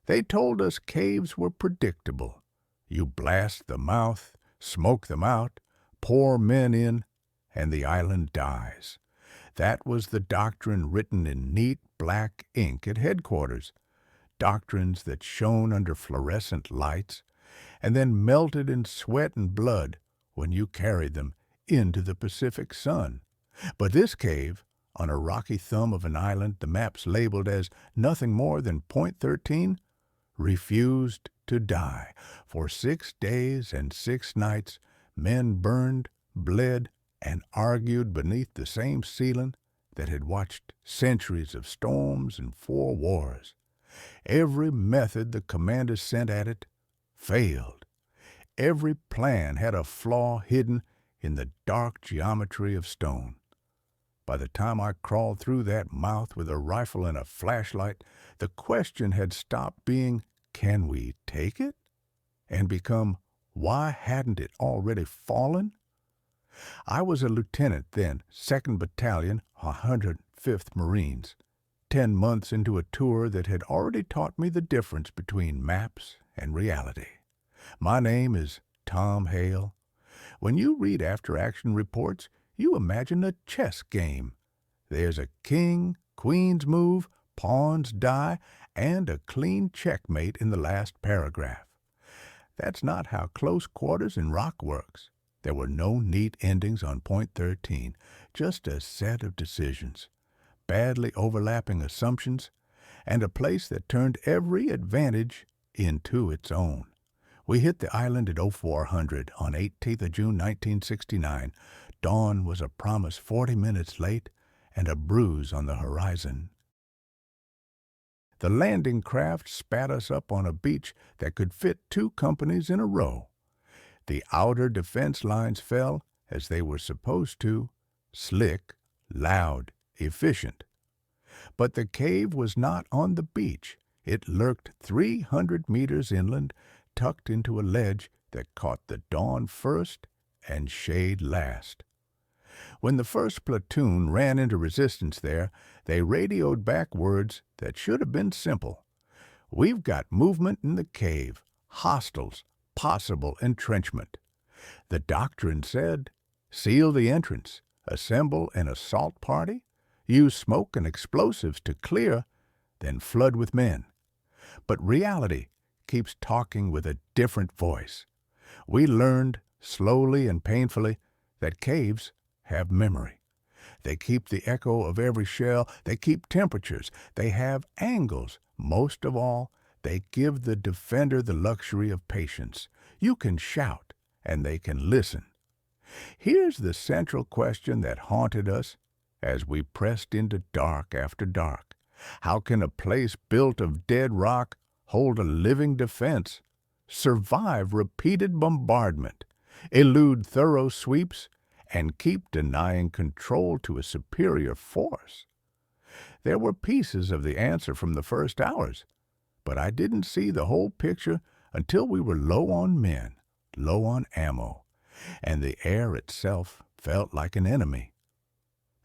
They told us caves were predictable. You blast the mouth, smoke them out, pour men in, and the island dies. That was the doctrine written in neat black ink at headquarters, doctrines that shone under fluorescent lights and then melted in sweat and blood when you carried them into the Pacific sun. But this cave, on a rocky thumb of an island the maps labeled as nothing more than Point 13, refused to die. For 6 days and 6 nights, men burned, bled, and argued beneath the same ceiling that had watched centuries of storms and 4 wars. Every method the commanders sent at it failed. Every plan had a flaw hidden in the dark geometry of stone. By the time I crawled through that mouth with a rifle and a flashlight, the question had stopped being, "Can we take it?" and become, "Why hadn't it already fallen?" I was a lieutenant then, 2nd Battalion, 105th Marines, 10 months into a tour that had already taught me the difference between maps and reality. My name is Tom Hale. When you read after-action reports, you imagine a chess game. There's a king, queen's move, pawns die, and a clean checkmate in the last paragraph. That's not how close quarters in rock works. There were no neat endings on Point 13, just a set of decisions, badly overlapping assumptions, and a place that turned every advantage into its own. We hit the island at 0400 on 18th of June 1969. Dawn was a promise 40 minutes late and a bruise on the horizon. The landing craft spat us up on a beach that could fit 2 companies in a row. The outer defense lines fell, as they were supposed to, slick, loud, efficient. But the cave was not on the beach. It lurked 300 meters inland, tucked into a ledge that caught the dawn first and shade last. When the first platoon ran into resistance there, they radioed back words that should have been simple. "We've got movement in the cave. Hostiles. Possible entrenchment." The doctrine said, "Seal the entrance. Assemble an assault party. Use smoke and explosives to clear, then flood with men." But reality keeps talking with a different voice. We learned, slowly and painfully, that caves have memory. They keep the echo of every shell. They keep temperatures. They have angles. Most of all, they give the defender the luxury of patience. You can shout, and they can listen. Here's the central question that haunted us as we pressed into dark after dark. How can a place built of dead rock hold a living defense, survive repeated bombardment, elude thorough sweeps, and keep denying control to a superior force? There were pieces of the answer from the first hours, but I didn't see the whole picture until we were low on men, low on ammo, and the air itself felt like an enemy.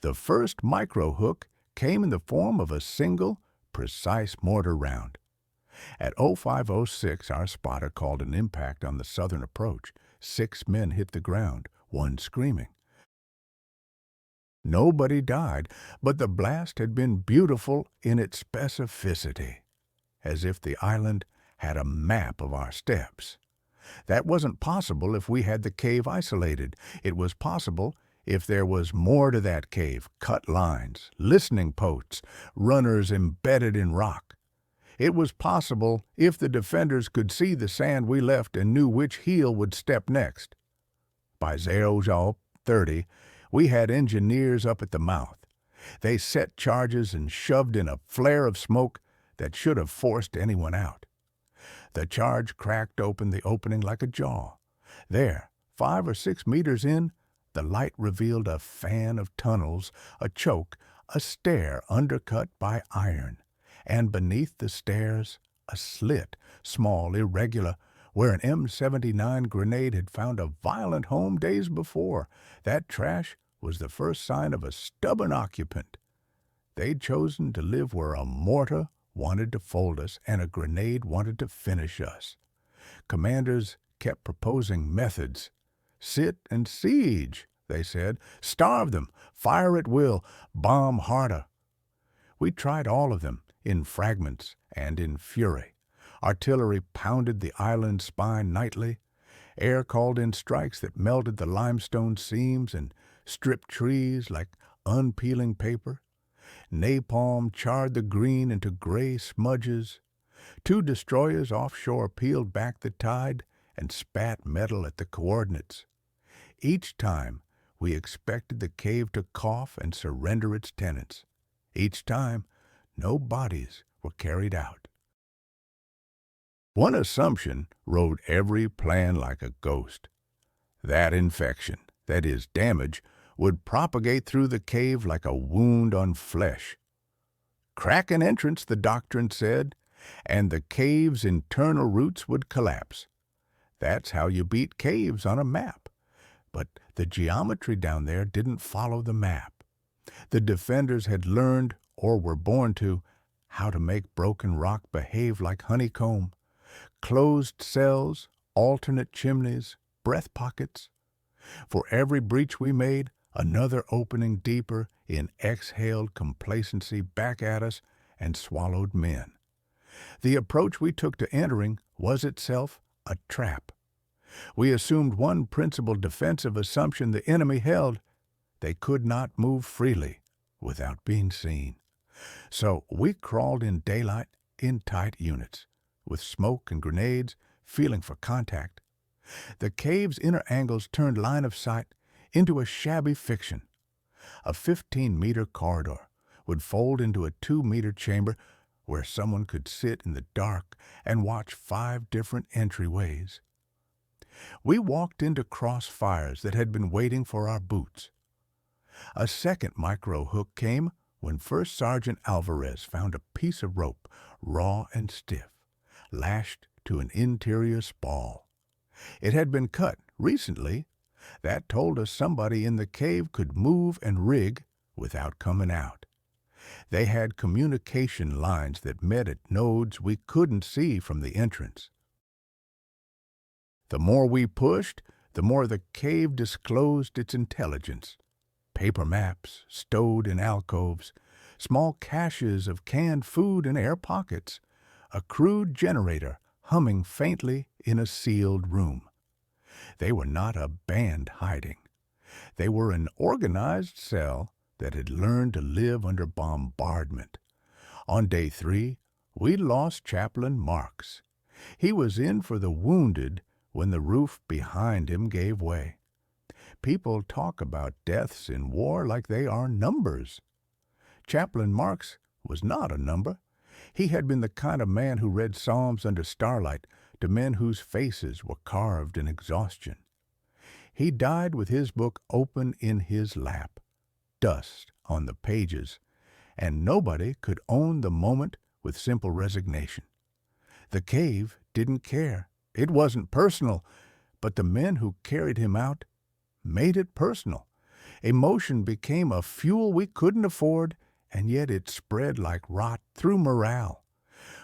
The first micro-hook came in the form of a single, precise mortar round. At 0506, our spotter called an impact on the southern approach. 6 men hit the ground, 1 screaming. Nobody died, but the blast had been beautiful in its specificity, as if the island had a map of our steps. That wasn't possible if we had the cave isolated. It was possible if there was more to that cave, cut lines, listening posts, runners embedded in rock. It was possible if the defenders could see the sand we left and knew which heel would step next. By 00:30, we had engineers up at the mouth. They set charges and shoved in a flare of smoke that should have forced anyone out. The charge cracked open the opening like a jaw. There, 5 or 6 meters in, the light revealed a fan of tunnels, a choke, a stair undercut by iron, and beneath the stairs, a slit, small, irregular, where an M79 grenade had found a violent home days before. That trash was the first sign of a stubborn occupant. They'd chosen to live where a mortar wanted to fold us, and a grenade wanted to finish us. Commanders kept proposing methods. Sit and siege, they said. Starve them, fire at will, bomb harder. We tried all of them, in fragments and in fury. Artillery pounded the island's spine nightly. Air called in strikes that melted the limestone seams and stripped trees like unpeeling paper. Napalm charred the green into gray smudges. 2 destroyers offshore peeled back the tide and spat metal at the coordinates. Each time, we expected the cave to cough and surrender its tenants. Each time, no bodies were carried out. One assumption rode every plan like a ghost. That infection, that is, damage, would propagate through the cave like a wound on flesh. Crack an entrance, the doctrine said, and the cave's internal roots would collapse. That's how you beat caves on a map. But the geometry down there didn't follow the map. The defenders had learned, or were born to, how to make broken rock behave like honeycomb. Closed cells, alternate chimneys, breath pockets. For every breach we made, another opening deeper in exhaled complacency back at us and swallowed men. The approach we took to entering was itself a trap. We assumed one principal defensive assumption the enemy held: they could not move freely without being seen. So we crawled in daylight in tight units, with smoke and grenades, feeling for contact. The cave's inner angles turned line of sight into a shabby fiction. A 15-meter corridor would fold into a 2-meter chamber where someone could sit in the dark and watch 5 different entryways. We walked into crossfires that had been waiting for our boots. A second micro-hook came when First Sergeant Alvarez found a piece of rope, raw and stiff, lashed to an interior spall. It had been cut recently. That told us somebody in the cave could move and rig without coming out. They had communication lines that met at nodes we couldn't see from the entrance. The more we pushed, the more the cave disclosed its intelligence. Paper maps stowed in alcoves, small caches of canned food in air pockets, a crude generator humming faintly in a sealed room. They were not a band hiding. They were an organized cell that had learned to live under bombardment. On day 3, we lost Chaplain Marks. He was in for the wounded when the roof behind him gave way. People talk about deaths in war like they are numbers. Chaplain Marks was not a number. He had been the kind of man who read psalms under starlight to men whose faces were carved in exhaustion. He died with his book open in his lap, dust on the pages, and nobody could own the moment with simple resignation. The cave didn't care. It wasn't personal, but the men who carried him out made it personal. Emotion became a fuel we couldn't afford, and yet it spread like rot through morale.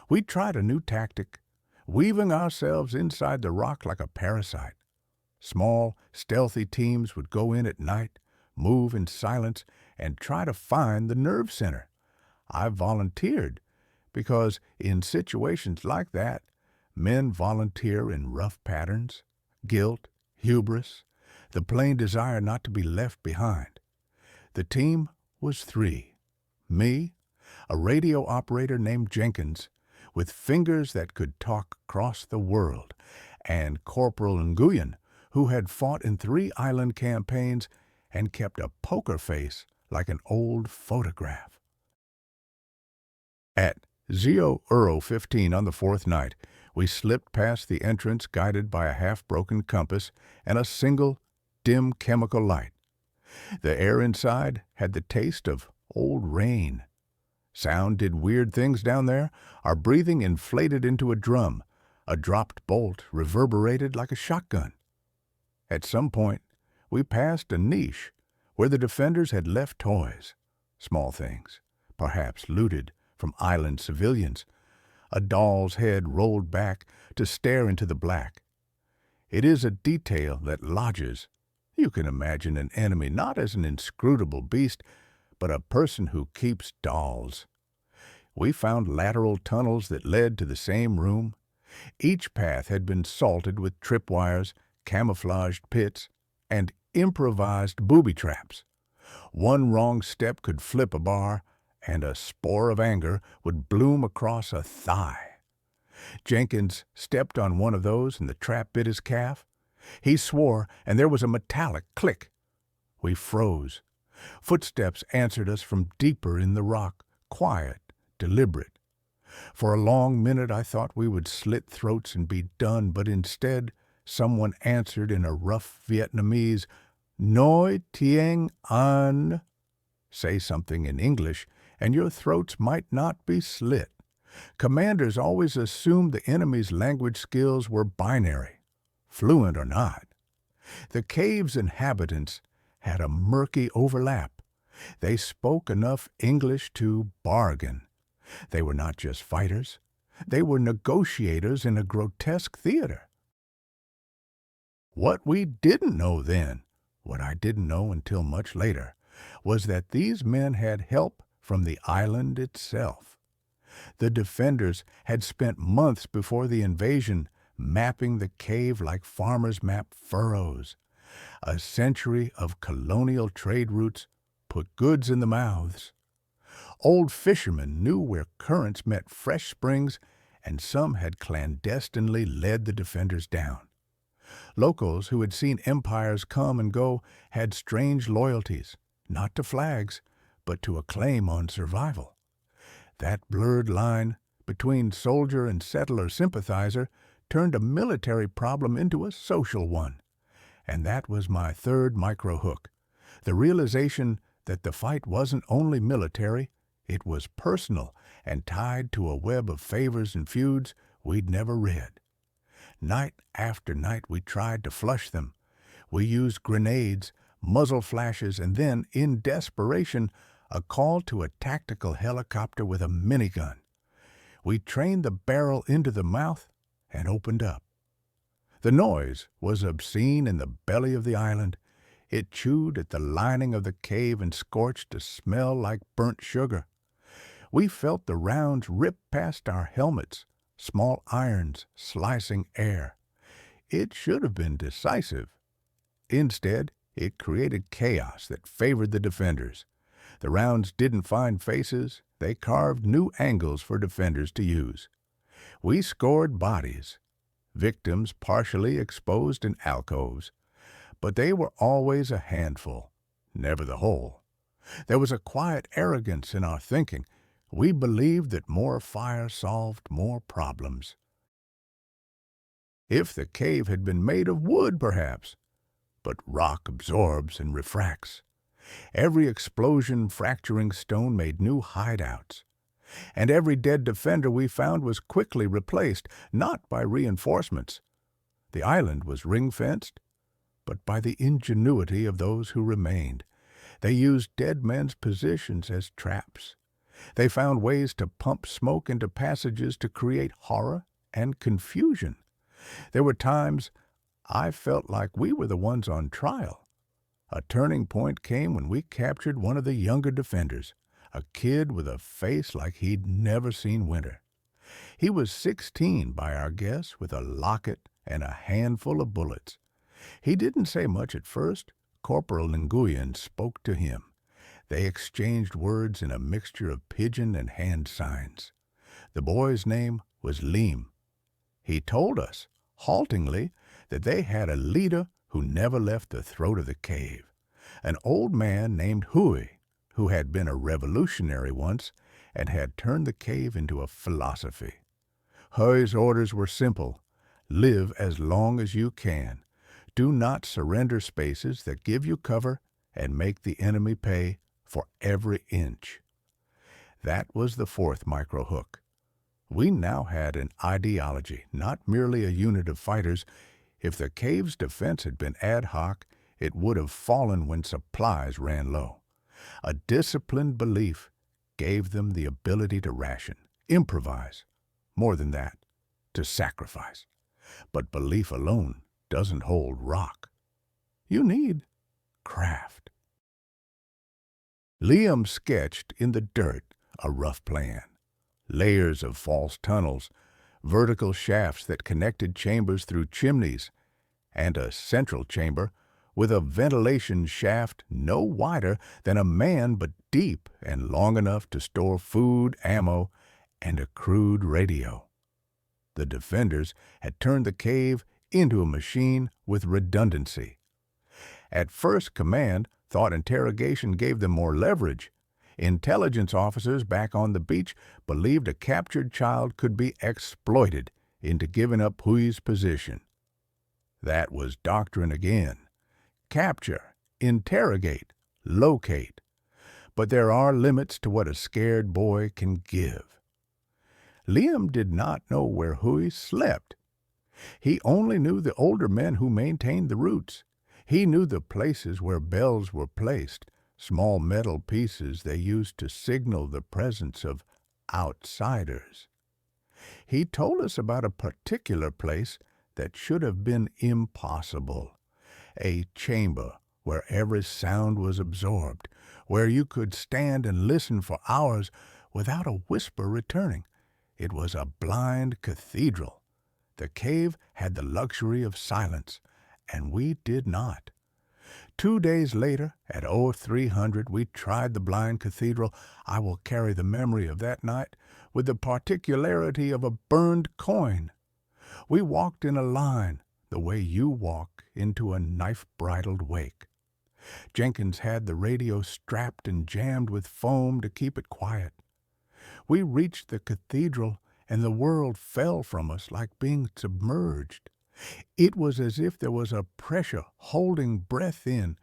We tried a new tactic, weaving ourselves inside the rock like a parasite. Small, stealthy teams would go in at night, move in silence, and try to find the nerve center. I volunteered because in situations like that, men volunteer in rough patterns: guilt, hubris, the plain desire not to be left behind. The team was 3. Me, a radio operator named Jenkins, with fingers that could talk across the world, and Corporal Nguyen, who had fought in 3 island campaigns and kept a poker face like an old photograph. At 0:15 on the 4th night, we slipped past the entrance guided by a half-broken compass and a single, dim chemical light. The air inside had the taste of old rain. Sound did weird things down there. Our breathing inflated into a drum. A dropped bolt reverberated like a shotgun. At some point, we passed a niche where the defenders had left toys, small things, perhaps looted from island civilians, a doll's head rolled back to stare into the black. It is a detail that lodges. You can imagine an enemy not as an inscrutable beast, but a person who keeps dolls. We found lateral tunnels that led to the same room. Each path had been salted with tripwires, camouflaged pits, and improvised booby traps. One wrong step could flip a bar, and a spore of anger would bloom across a thigh. Jenkins stepped on one of those and the trap bit his calf. He swore, and there was a metallic click. We froze. Footsteps answered us from deeper in the rock, quiet, deliberate. For a long minute I thought we would slit throats and be done, but instead someone answered in a rough Vietnamese, "Noi tieng an." Say something in English, and your throats might not be slit. Commanders always assumed the enemy's language skills were binary, fluent or not. The cave's inhabitants had a murky overlap. They spoke enough English to bargain. They were not just fighters. They were negotiators in a grotesque theater. What we didn't know then, what I didn't know until much later, was that these men had help from the island itself. The defenders had spent months before the invasion mapping the cave like farmers map furrows. A century of colonial trade routes put goods in the mouths. Old fishermen knew where currents met fresh springs, and some had clandestinely led the defenders down. Locals who had seen empires come and go had strange loyalties, not to flags, but to a claim on survival. That blurred line between soldier and settler sympathizer turned a military problem into a social one. And that was my third micro-hook, the realization that the fight wasn't only military, it was personal and tied to a web of favors and feuds we'd never read. Night after night we tried to flush them. We used grenades, muzzle flashes, and then, in desperation, a call to a tactical helicopter with a minigun. We trained the barrel into the mouth and opened up. The noise was obscene in the belly of the island. It chewed at the lining of the cave and scorched a smell like burnt sugar. We felt the rounds rip past our helmets, small irons slicing air. It should have been decisive. Instead, it created chaos that favored the defenders. The rounds didn't find faces, they carved new angles for defenders to use. We scored bodies, victims partially exposed in alcoves, but they were always a handful, never the whole. There was a quiet arrogance in our thinking. We believed that more fire solved more problems. If the cave had been made of wood, perhaps, but rock absorbs and refracts. Every explosion fracturing stone made new hideouts, and every dead defender we found was quickly replaced, not by reinforcements. The island was ring-fenced, but by the ingenuity of those who remained. They used dead men's positions as traps. They found ways to pump smoke into passages to create horror and confusion. There were times I felt like we were the ones on trial. A turning point came when we captured one of the younger defenders, a kid with a face like he'd never seen winter. He was 16 by our guess, with a locket and a handful of bullets. He didn't say much at first. Corporal Nguyen spoke to him. They exchanged words in a mixture of pidgin and hand signs. The boy's name was Lim. He told us, haltingly, that they had a leader who never left the throat of the cave, an old man named Hui, who had been a revolutionary once and had turned the cave into a philosophy. Hui's orders were simple: live as long as you can. Do not surrender spaces that give you cover, and make the enemy pay for every inch. That was the fourth micro-hook. We now had an ideology, not merely a unit of fighters. If the cave's defense had been ad hoc, it would have fallen when supplies ran low. A disciplined belief, gave them the ability to ration, improvise, more than that, to sacrifice. But belief alone doesn't hold rock. You need craft. Liam sketched in the dirt a rough plan. Layers of false tunnels, vertical shafts that connected chambers through chimneys, and a central chamber with a ventilation shaft no wider than a man but deep and long enough to store food, ammo, and a crude radio. The defenders had turned the cave into a machine with redundancy. At first command thought interrogation gave them more leverage. Intelligence officers back on the beach believed a captured child could be exploited into giving up Hui's position. That was doctrine again. Capture, interrogate, locate. But there are limits to what a scared boy can give. Liam did not know where Hui slept. He only knew the older men who maintained the routes. He knew the places where bells were placed, small metal pieces they used to signal the presence of outsiders. He told us about a particular place that should have been impossible. A chamber where every sound was absorbed, where you could stand and listen for hours without a whisper returning. It was a blind cathedral. The cave had the luxury of silence, and we did not. 2 days later, at 0300, we tried the blind cathedral. I will carry the memory of that night with the particularity of a burned coin. We walked in a line, the way you walk into a knife-bridled wake. Jenkins had the radio strapped and jammed with foam to keep it quiet. We reached the cathedral, and the world fell from us like being submerged. It was as if there was a pressure holding breath in.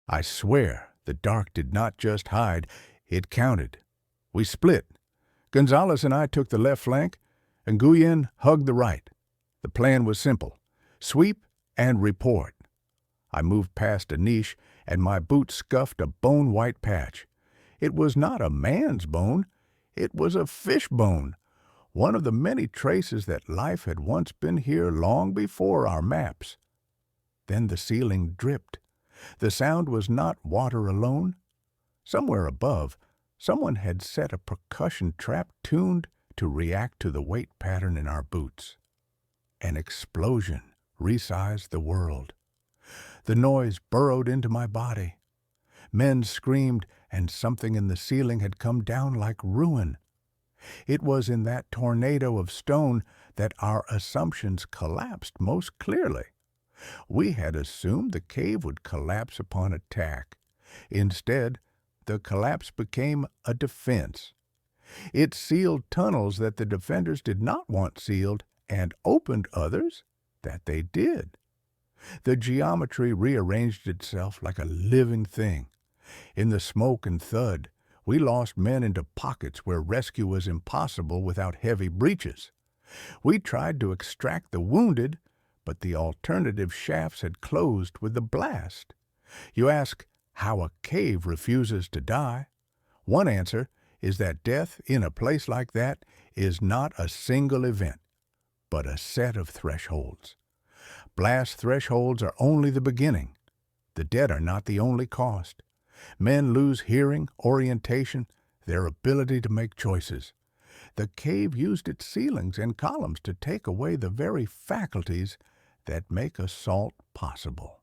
I swear the dark did not just hide, it counted. We split. Gonzalez and I took the left flank, and Nguyen hugged the right. The plan was simple: sweep and report. I moved past a niche, and my boot scuffed a bone-white patch. It was not a man's bone. It was a fish bone, one of the many traces that life had once been here long before our maps. Then the ceiling dripped. The sound was not water alone. Somewhere above, someone had set a percussion trap tuned to react to the weight pattern in our boots. An explosion resized the world. The noise burrowed into my body. Men screamed, and something in the ceiling had come down like ruin. It was in that tornado of stone that our assumptions collapsed most clearly. We had assumed the cave would collapse upon attack. Instead, the collapse became a defense. It sealed tunnels that the defenders did not want sealed and opened others that they did. The geometry rearranged itself like a living thing. In the smoke and thud, we lost men into pockets where rescue was impossible without heavy breaches. We tried to extract the wounded, but the alternative shafts had closed with the blast. You ask how a cave refuses to die. One answer is that death in a place like that is not a single event, but a set of thresholds. Blast thresholds are only the beginning. The dead are not the only cost. Men lose hearing, orientation, their ability to make choices. The cave used its ceilings and columns to take away the very faculties that make assault possible.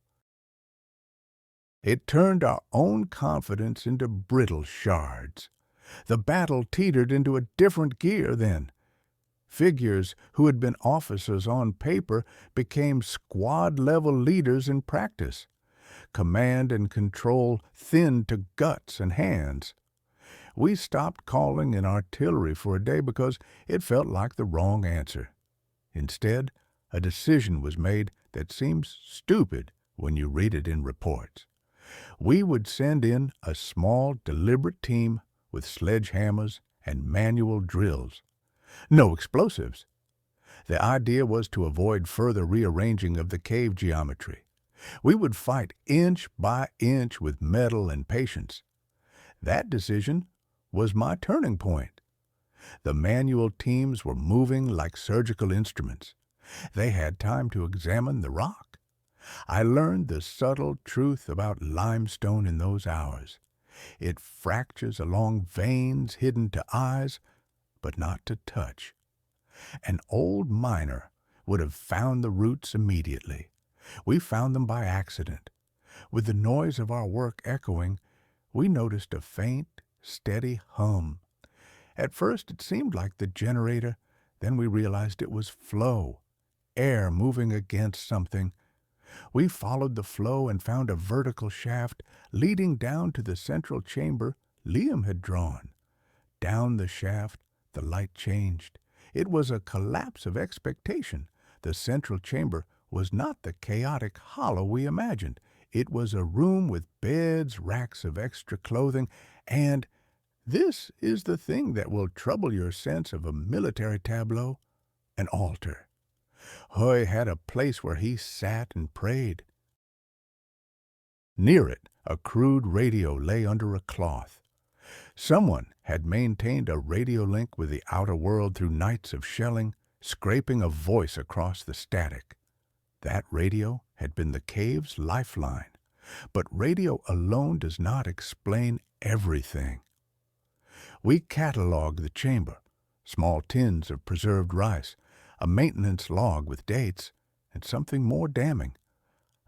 It turned our own confidence into brittle shards. The battle teetered into a different gear then. Figures who had been officers on paper became squad-level leaders in practice. Command and control thinned to guts and hands. We stopped calling in artillery for a day because it felt like the wrong answer. Instead, a decision was made that seems stupid when you read it in reports. We would send in a small, deliberate team with sledgehammers and manual drills. No explosives. The idea was to avoid further rearranging of the cave geometry. We would fight inch by inch with metal and patience. That decision was my turning point. The manual teams were moving like surgical instruments. They had time to examine the rock. I learned the subtle truth about limestone in those hours. It fractures along veins hidden to eyes, but not to touch. An old miner would have found the roots immediately. We found them by accident. With the noise of our work echoing, we noticed a faint, steady hum. At first it seemed like the generator, then we realized it was flow, air moving against something. We followed the flow and found a vertical shaft leading down to the central chamber Liam had drawn. Down the shaft, the light changed. It was a collapse of expectation. The central chamber was not the chaotic hollow we imagined. It was a room with beds, racks of extra clothing, and this is the thing that will trouble your sense of a military tableau, an altar. Hoy had a place where he sat and prayed. Near it, a crude radio lay under a cloth. Someone had maintained a radio link with the outer world through nights of shelling, scraping a voice across the static. That radio had been the cave's lifeline. But radio alone does not explain everything. We cataloged the chamber, small tins of preserved rice, a maintenance log with dates, and something more damning,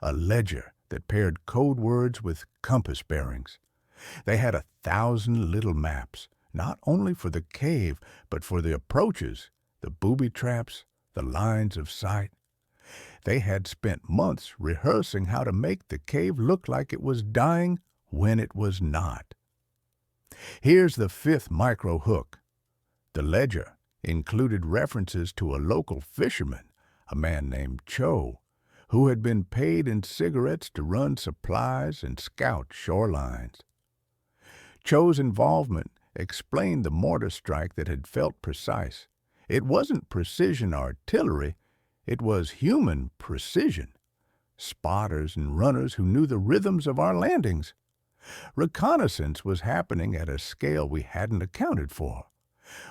a ledger that paired code words with compass bearings. They had 1,000 little maps, not only for the cave, but for the approaches, the booby traps, the lines of sight. They had spent months rehearsing how to make the cave look like it was dying when it was not. Here's the 5th micro hook. The ledger included references to a local fisherman, a man named Cho, who had been paid in cigarettes to run supplies and scout shorelines. Cho's involvement explained the mortar strike that had felt precise. It wasn't precision artillery, it was human precision. Spotters and runners who knew the rhythms of our landings. Reconnaissance was happening at a scale we hadn't accounted for.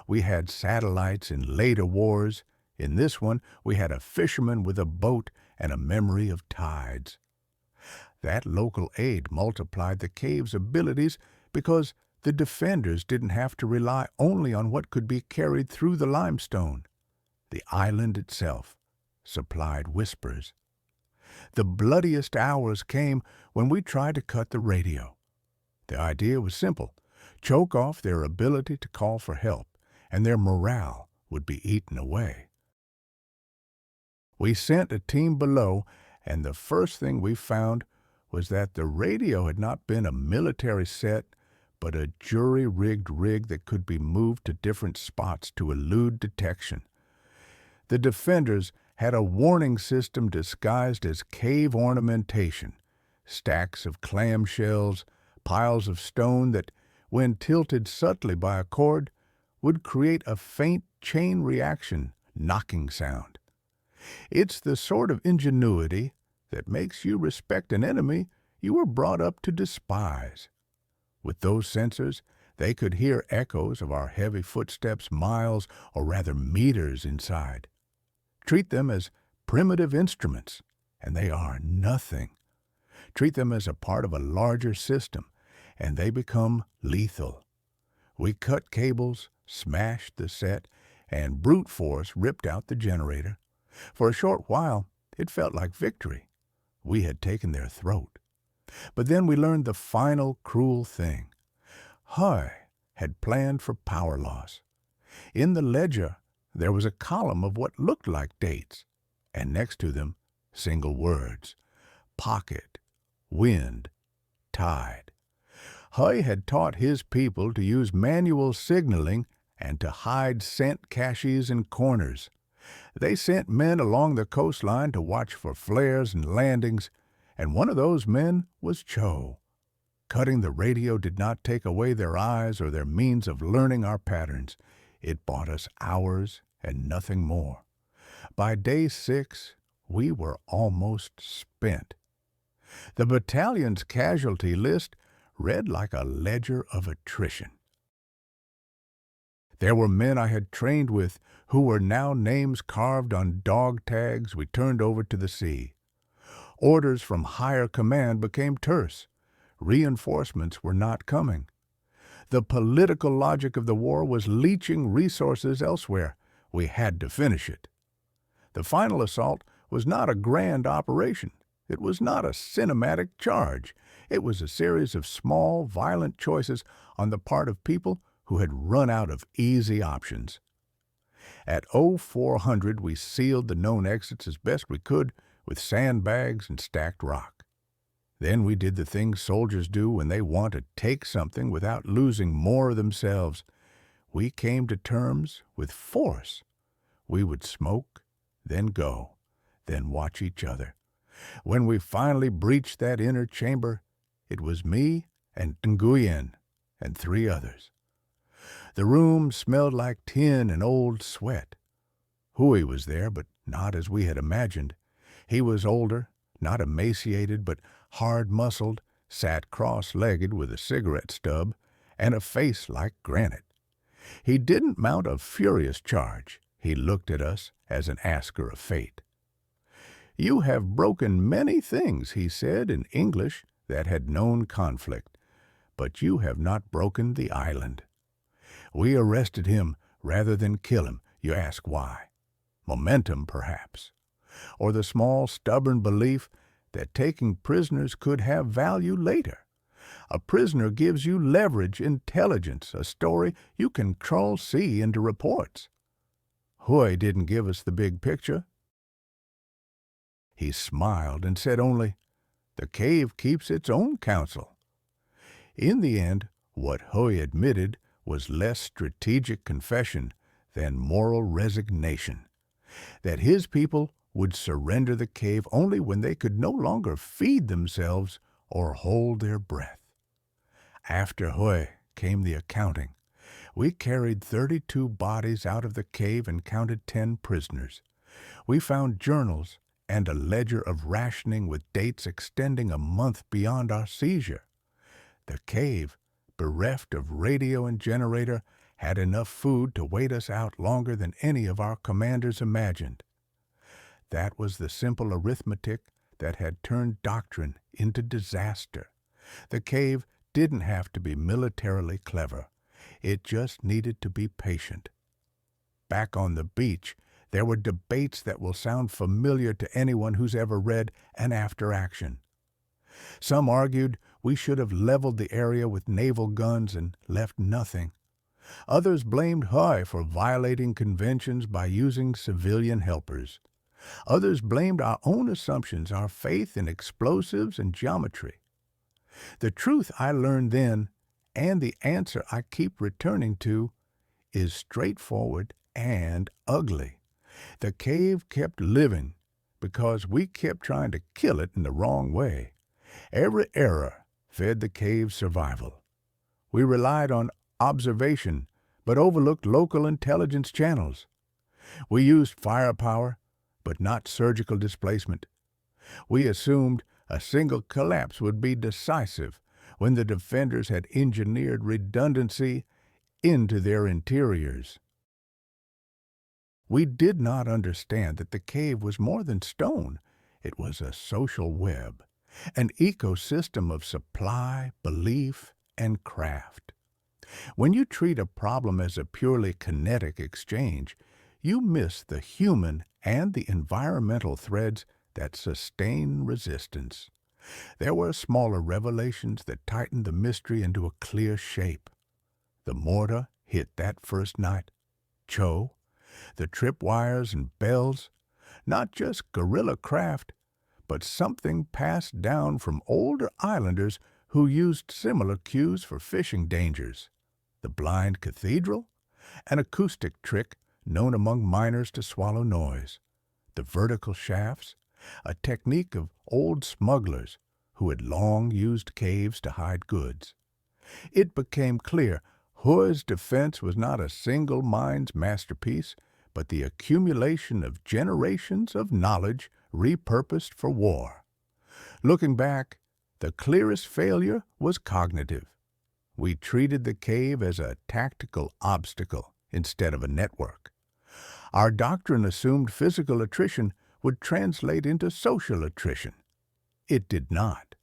We had satellites in later wars. In this one, we had a fisherman with a boat and a memory of tides. That local aid multiplied the cave's abilities because the defenders didn't have to rely only on what could be carried through the limestone. The island itself supplied whispers. The bloodiest hours came when we tried to cut the radio. The idea was simple: choke off their ability to call for help, and their morale would be eaten away. We sent a team below, and the first thing we found was that the radio had not been a military set, but a jury-rigged rig that could be moved to different spots to elude detection. The defenders had a warning system disguised as cave ornamentation, stacks of clamshells, piles of stone that, when tilted subtly by a cord, would create a faint chain reaction knocking sound. It's the sort of ingenuity that makes you respect an enemy you were brought up to despise. With those sensors, they could hear echoes of our heavy footsteps miles, or rather meters, inside. Treat them as primitive instruments, and they are nothing. Treat them as a part of a larger system, and they become lethal. We cut cables, smashed the set, and brute force ripped out the generator. For a short while, it felt like victory. We had taken their throat. But then we learned the final cruel thing. Hoy had planned for power loss. In the ledger, there was a column of what looked like dates, and next to them, single words: pocket, wind, tide. Hoy had taught his people to use manual signaling and to hide scent caches in corners. They sent men along the coastline to watch for flares and landings, and one of those men was Cho. Cutting the radio did not take away their eyes or their means of learning our patterns. It bought us hours and nothing more. By day 6, we were almost spent. The battalion's casualty list read like a ledger of attrition. There were men I had trained with who were now names carved on dog tags we turned over to the sea. Orders from higher command became terse. Reinforcements were not coming. The political logic of the war was leaching resources elsewhere. We had to finish it. The final assault was not a grand operation. It was not a cinematic charge. It was a series of small, violent choices on the part of people who had run out of easy options. At 0400, we sealed the known exits as best we could with sandbags and stacked rock. Then we did the things soldiers do when they want to take something without losing more of themselves. We came to terms with force. We would smoke, then go, then watch each other. When we finally breached that inner chamber, it was me and Nguyen and 3 others. The room smelled like tin and old sweat. Huey was there, but not as we had imagined. He was older, not emaciated, but hard-muscled, sat cross-legged with a cigarette stub and a face like granite. He didn't mount a furious charge. He looked at us as an asker of fate. "You have broken many things," he said in English that had known conflict, "but you have not broken the island." We arrested him rather than kill him. You ask why? Momentum, perhaps. Or the small, stubborn belief that taking prisoners could have value later. A prisoner gives you leverage, intelligence, a story you can control-C into reports. Huey didn't give us the big picture. He smiled and said only, "The cave keeps its own counsel." In the end, what Huey admitted was less strategic confession than moral resignation, that his people would surrender the cave only when they could no longer feed themselves or hold their breath. After Huey came the accounting. We carried 32 bodies out of the cave and counted 10 prisoners. We found journals and a ledger of rationing with dates extending a month beyond our seizure. The cave, bereft of radio and generator, had enough food to wait us out longer than any of our commanders imagined. That was the simple arithmetic that had turned doctrine into disaster. The cave didn't have to be militarily clever. It just needed to be patient. Back on the beach, there were debates that will sound familiar to anyone who's ever read An After Action. Some argued we should have leveled the area with naval guns and left nothing. Others blamed Huey for violating conventions by using civilian helpers. Others blamed our own assumptions, our faith in explosives and geometry. The truth I learned then, and the answer I keep returning to, is straightforward and ugly. The cave kept living because we kept trying to kill it in the wrong way. Every error fed the cave's survival. We relied on observation, but overlooked local intelligence channels. We used firepower, but not surgical displacement. We assumed a single collapse would be decisive when the defenders had engineered redundancy into their interiors. We did not understand that the cave was more than stone. It was a social web, an ecosystem of supply, belief, and craft. When you treat a problem as a purely kinetic exchange, you miss the human and the environmental threads that sustain resistance. There were smaller revelations that tightened the mystery into a clear shape. The mortar hit that first night. Cho, the tripwires and bells, not just guerrilla craft, but something passed down from older islanders who used similar cues for fishing dangers. The blind cathedral, an acoustic trick known among miners to swallow noise. The vertical shafts, a technique of old smugglers who had long used caves to hide goods. It became clear Huey's defense was not a single mind's masterpiece, but the accumulation of generations of knowledge repurposed for war. Looking back, The clearest failure was cognitive. We treated the cave as a tactical obstacle instead of a network. Our doctrine assumed physical attrition would translate into social attrition. It did not.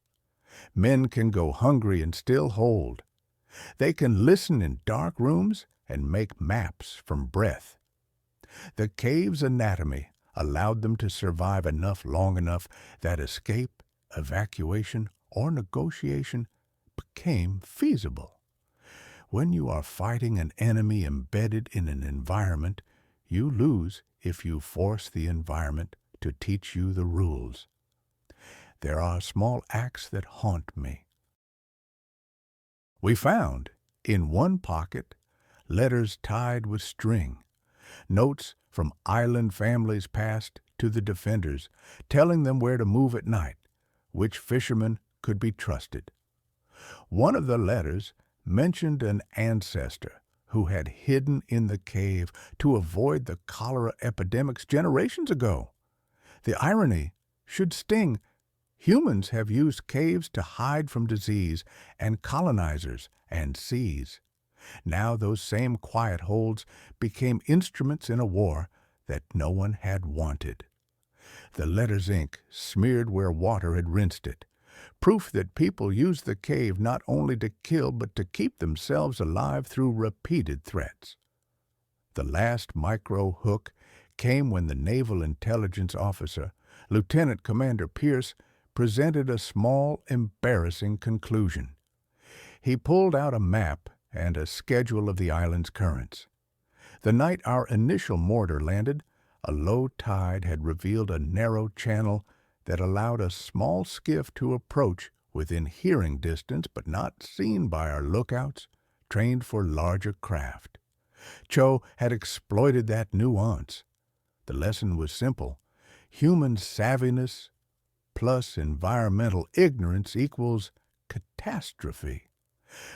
Men can go hungry and still hold. They can listen in dark rooms and make maps from breath. The cave's anatomy allowed them to survive long enough that escape, evacuation, or negotiation became feasible. When you are fighting an enemy embedded in an environment, you lose if you force the environment to teach you the rules. There are small acts that haunt me. We found, in one pocket, letters tied with string, notes from island families passed to the defenders, telling them where to move at night, which fishermen could be trusted. One of the letters mentioned an ancestor who had hidden in the cave to avoid the cholera epidemics generations ago. The irony should sting. Humans have used caves to hide from disease and colonizers and seas. Now those same quiet holds became instruments in a war that no one had wanted. The letter's ink smeared where water had rinsed it, proof that people used the cave not only to kill but to keep themselves alive through repeated threats. The last micro hook came when the Naval Intelligence Officer, Lieutenant Commander Pierce, presented a small, embarrassing conclusion. He pulled out a map and a schedule of the island's currents. The night our initial mortar landed, a low tide had revealed a narrow channel that allowed a small skiff to approach within hearing distance but not seen by our lookouts, trained for larger craft. Cho had exploited that nuance. The lesson was simple. Human savviness plus environmental ignorance equals catastrophe.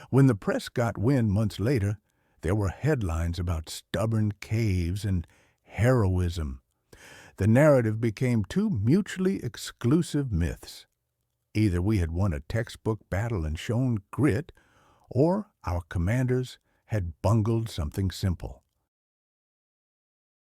When the press got wind months later, there were headlines about stubborn caves and heroism. The narrative became two mutually exclusive myths. Either we had won a textbook battle and shown grit, or our commanders had bungled something simple.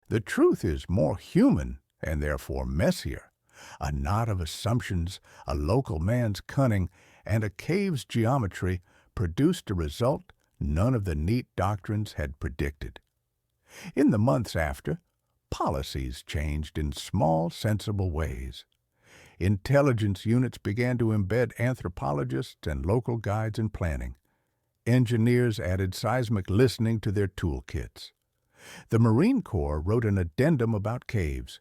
The truth is more human and therefore messier. A knot of assumptions, a local man's cunning, and a cave's geometry produced a result none of the neat doctrines had predicted. In the months after, policies changed in small, sensible ways. Intelligence units began to embed anthropologists and local guides in planning. Engineers added seismic listening to their toolkits. The Marine Corps wrote an addendum about caves.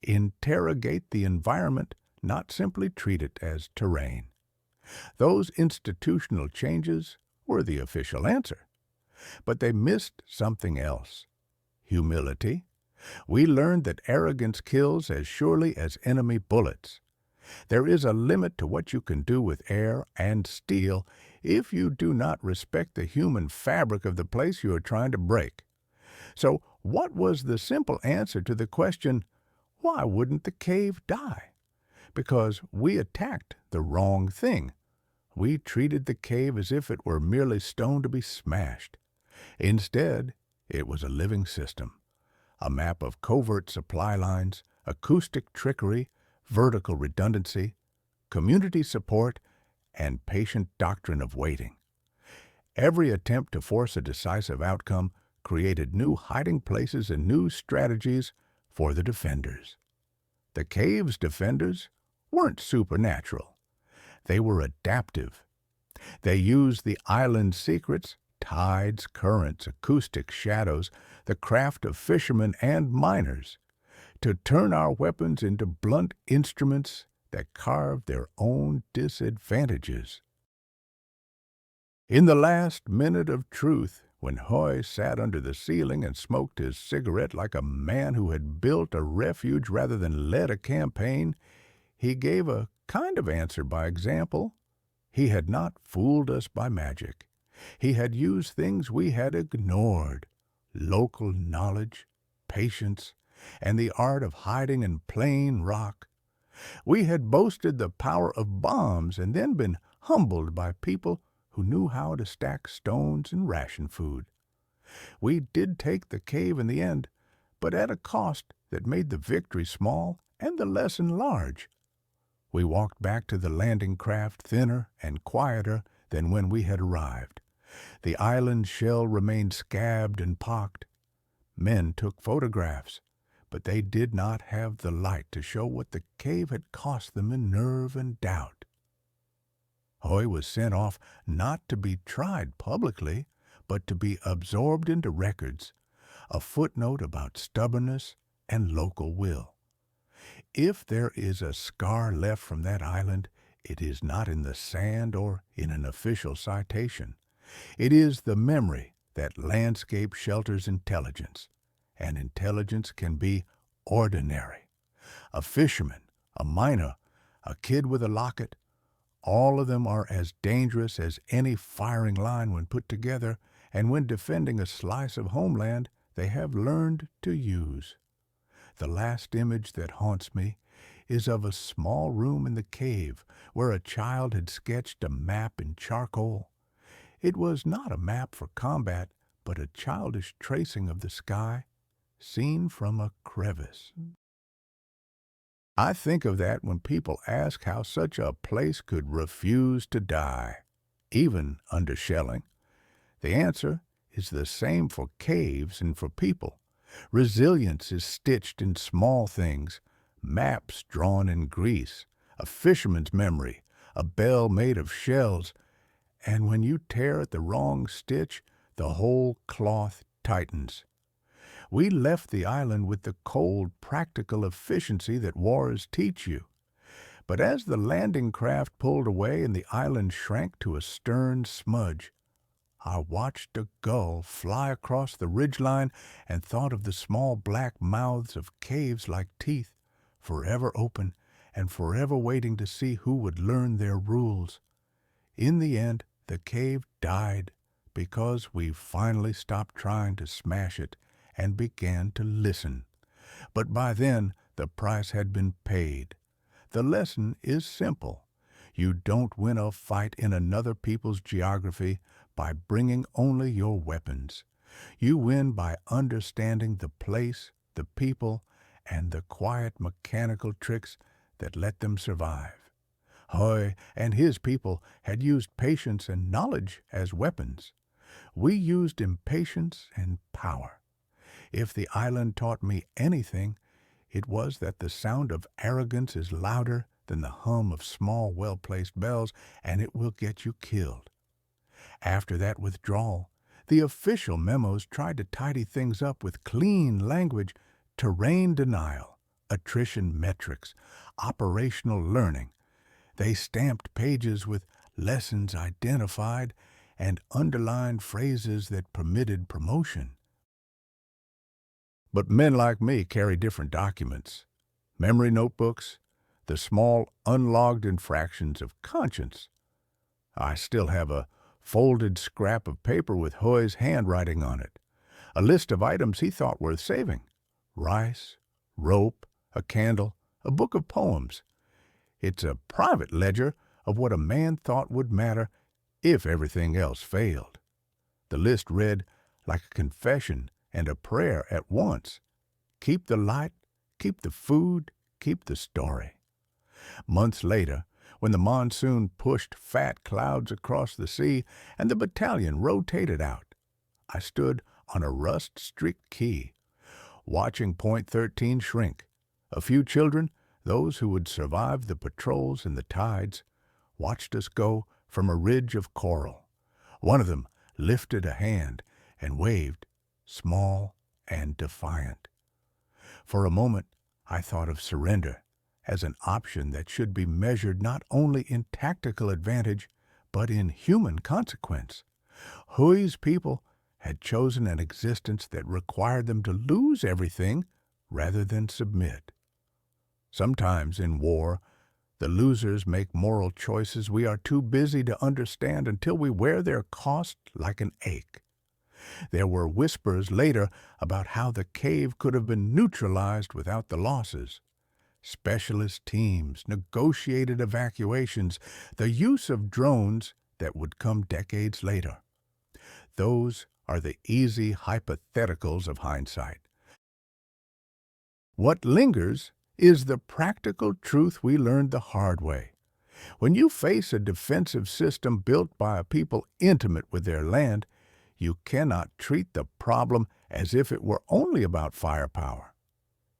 Interrogate the environment, not simply treat it as terrain. Those institutional changes were the official answer. But they missed something else. Humility. We learned that arrogance kills as surely as enemy bullets. There is a limit to what you can do with air and steel if you do not respect the human fabric of the place you are trying to break. So what was the simple answer to the question, why wouldn't the cave die? Because we attacked the wrong thing. We treated the cave as if it were merely stone to be smashed. Instead, it was a living system. A map of covert supply lines, acoustic trickery, vertical redundancy, community support, and patient doctrine of waiting. Every attempt to force a decisive outcome created new hiding places and new strategies for the defenders. The cave's defenders weren't supernatural. They were adaptive. They used the island's secrets, tides, currents, acoustic shadows, the craft of fishermen and miners, to turn our weapons into blunt instruments that carved their own disadvantages. In the last minute of truth, when Hoy sat under the ceiling and smoked his cigarette like a man who had built a refuge rather than led a campaign, he gave a kind of answer by example. He had not fooled us by magic. He had used things we had ignored: local knowledge, patience, and the art of hiding in plain rock. We had boasted the power of bombs and then been humbled by people who knew how to stack stones and ration food. We did take the cave in the end, but at a cost that made the victory small and the lesson large. We walked back to the landing craft thinner and quieter than when we had arrived. The island's shell remained scabbed and pocked. Men took photographs, but they did not have the light to show what the cave had cost them in nerve and doubt. Hoy was sent off not to be tried publicly, but to be absorbed into records, a footnote about stubbornness and local will. If there is a scar left from that island, it is not in the sand or in an official citation. It is the memory that landscape shelters intelligence, and intelligence can be ordinary. A fisherman, a miner, a kid with a locket, all of them are as dangerous as any firing line when put together, and when defending a slice of homeland they have learned to use. The last image that haunts me is of a small room in the cave where a child had sketched a map in charcoal. It was not a map for combat, but a childish tracing of the sky, seen from a crevice. I think of that when people ask how such a place could refuse to die, even under shelling. The answer is the same for caves and for people. Resilience is stitched in small things, maps drawn in grease, a fisherman's memory, a bell made of shells, and when you tear at the wrong stitch, the whole cloth tightens. We left the island with the cold, practical efficiency that wars teach you. But as the landing craft pulled away and the island shrank to a stern smudge, I watched a gull fly across the ridgeline and thought of the small black mouths of caves like teeth, forever open and forever waiting to see who would learn their rules. In the end, the cave died because we finally stopped trying to smash it and began to listen. But by then, the price had been paid. The lesson is simple. You don't win a fight in another people's geography by bringing only your weapons. You win by understanding the place, the people, and the quiet mechanical tricks that let them survive. Hoy and his people had used patience and knowledge as weapons. We used impatience and power. If the island taught me anything, it was that the sound of arrogance is louder than the hum of small, well-placed bells, and it will get you killed. After that withdrawal, the official memos tried to tidy things up with clean language, terrain denial, attrition metrics, operational learning. They stamped pages with lessons identified and underlined phrases that permitted promotion. But men like me carry different documents, memory notebooks, the small unlogged infractions of conscience. I still have a folded scrap of paper with Hoy's handwriting on it, a list of items he thought worth saving: rice, rope, a candle, a book of poems. It's a private ledger of what a man thought would matter if everything else failed. The list read like a confession and a prayer at once. Keep the light, keep the food, keep the story. Months later, when the monsoon pushed fat clouds across the sea and the battalion rotated out, I stood on a rust-streaked quay, watching Point 13 shrink. A few children, those who would survive the patrols and the tides, watched us go from a ridge of coral. One of them lifted a hand and waved, small and defiant. For a moment, I thought of surrender as an option that should be measured not only in tactical advantage, but in human consequence. Hoy's people had chosen an existence that required them to lose everything rather than submit. Sometimes in war, the losers make moral choices we are too busy to understand until we wear their cost like an ache. There were whispers later about how the cave could have been neutralized without the losses. specialist teams, negotiated evacuations, the use of drones that would come decades later. Those are the easy hypotheticals of hindsight. What lingers is the practical truth we learned the hard way. When you face a defensive system built by a people intimate with their land, you cannot treat the problem as if it were only about firepower.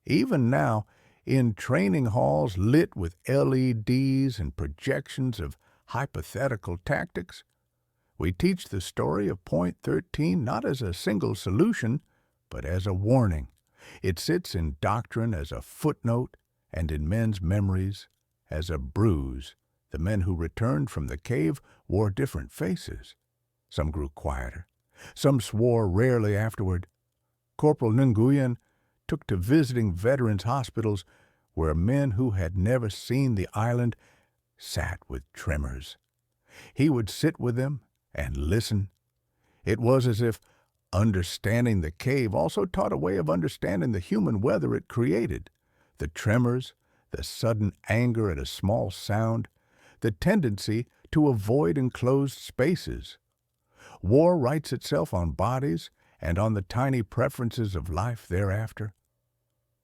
Even now, in training halls lit with LEDs and projections of hypothetical tactics, we teach the story of Point 13 not as a single solution, but as a warning. It sits in doctrine as a footnote and in men's memories as a bruise. The men who returned from the cave wore different faces. Some grew quieter. Some swore rarely afterward. Corporal Nguyen took to visiting veterans' hospitals where men who had never seen the island sat with tremors. He would sit with them and listen. It was as if understanding the cave also taught a way of understanding the human weather it created. The tremors, the sudden anger at a small sound, the tendency to avoid enclosed spaces. War writes itself on bodies and on the tiny preferences of life thereafter.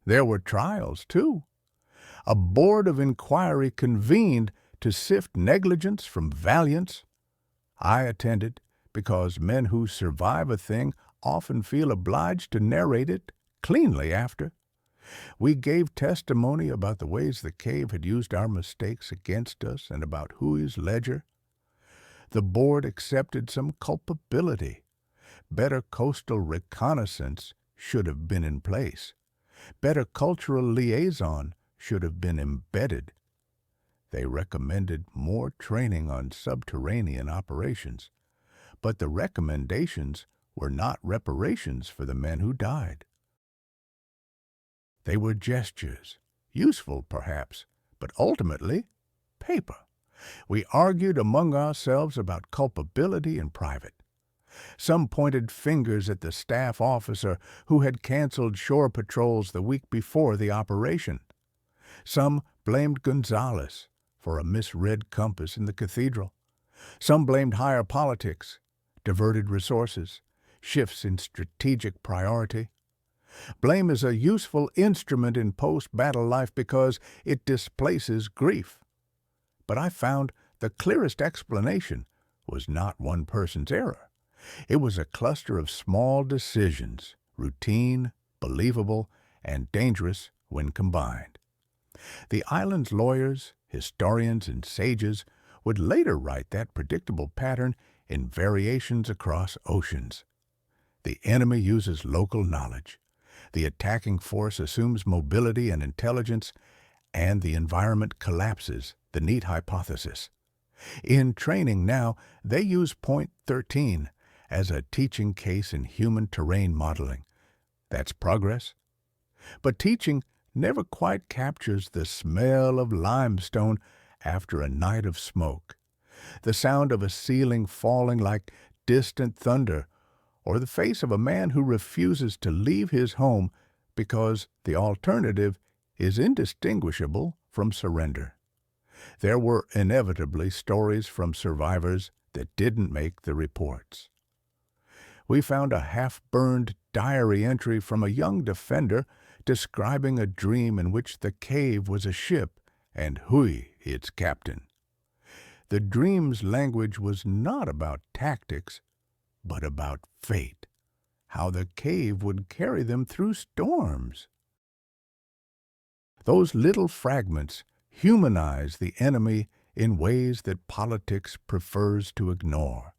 There were trials, too. A board of inquiry convened to sift negligence from valiance. I attended because men who survive a thing often feel obliged to narrate it cleanly after. We gave testimony about the ways the cave had used our mistakes against us and about Huey's ledger. The board accepted some culpability. Better coastal reconnaissance should have been in place. Better cultural liaison should have been embedded. They recommended more training on subterranean operations, but the recommendations were not reparations for the men who died. They were gestures, useful perhaps, but ultimately paper. We argued among ourselves about culpability in private. Some pointed fingers at the staff officer who had canceled shore patrols the week before the operation. Some blamed Gonzales for a misread compass in the cathedral. Some blamed higher politics, diverted resources, shifts in strategic priority. Blame is a useful instrument in post-battle life because it displaces grief. But I found the clearest explanation was not one person's error. It was a cluster of small decisions, routine, believable, and dangerous when combined. The island's lawyers, historians, and sages would later write that predictable pattern in variations across oceans. The enemy uses local knowledge. The attacking force assumes mobility and intelligence, and the environment collapses the neat hypothesis. In training now, they use Point 13 as a teaching case in human terrain modeling. That's progress. But teaching never quite captures the smell of limestone after a night of smoke, the sound of a ceiling falling like distant thunder, or the face of a man who refuses to leave his home because the alternative is indistinguishable from surrender. There were inevitably stories from survivors that didn't make the reports. We found a half-burned diary entry from a young defender describing a dream in which the cave was a ship and Huey its captain. The dream's language was not about tactics, but about fate, how the cave would carry them through storms. Those little fragments humanize the enemy in ways that politics prefers to ignore.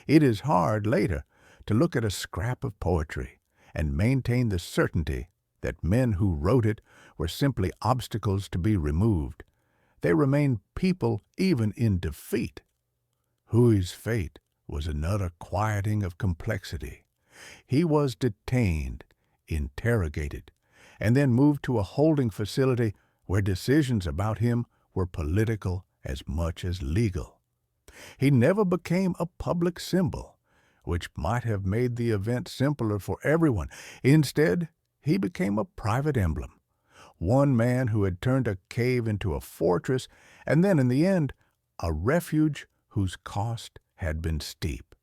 It is hard later to look at a scrap of poetry and maintain the certainty that men who wrote it were simply obstacles to be removed. They remained people even in defeat. Huey's fate was another quieting of complexity. He was detained, interrogated, and then moved to a holding facility where decisions about him were political as much as legal. He never became a public symbol, which might have made the event simpler for everyone. Instead, he became a private emblem, One man who had turned a cave into a fortress, and then, in the end, a refuge whose cost had been steep.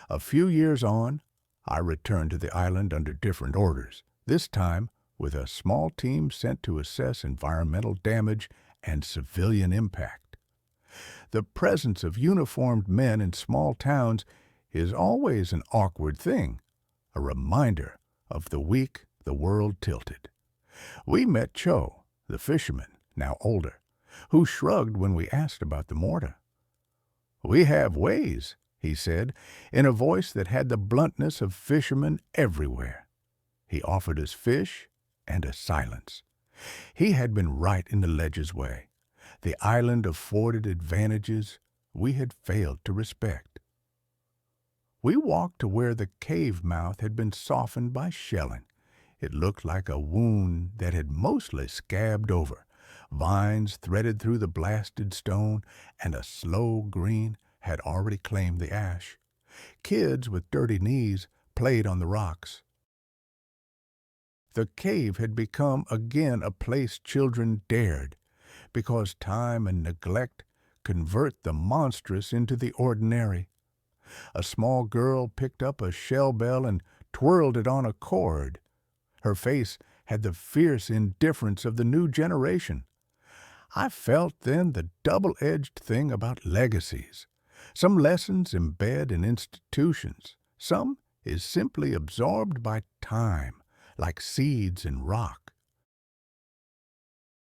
A few years on, I returned to the island under different orders, this time with a small team sent to assess environmental damage and civilian impact. The presence of uniformed men in small towns is always an awkward thing, a reminder of the week the world tilted. We met Cho, the fisherman, now older, who shrugged when we asked about the mortar. "We have ways," he said, in a voice that had the bluntness of fishermen everywhere. He offered us fish and a silence. He had been right in the ledge's way. The island afforded advantages we had failed to respect. We walked to where the cave mouth had been softened by shelling. It looked like a wound that had mostly scabbed over. Vines threaded through the blasted stone, and a slow green had already claimed the ash. Kids with dirty knees played on the rocks. The cave had become again a place children dared, because time and neglect convert the monstrous into the ordinary. A small girl picked up a shell bell and twirled it on a cord. Her face had the fierce indifference of the new generation. I felt then the double-edged thing about legacies. Some lessons embed in institutions. Some is simply absorbed by time, like seeds in rock.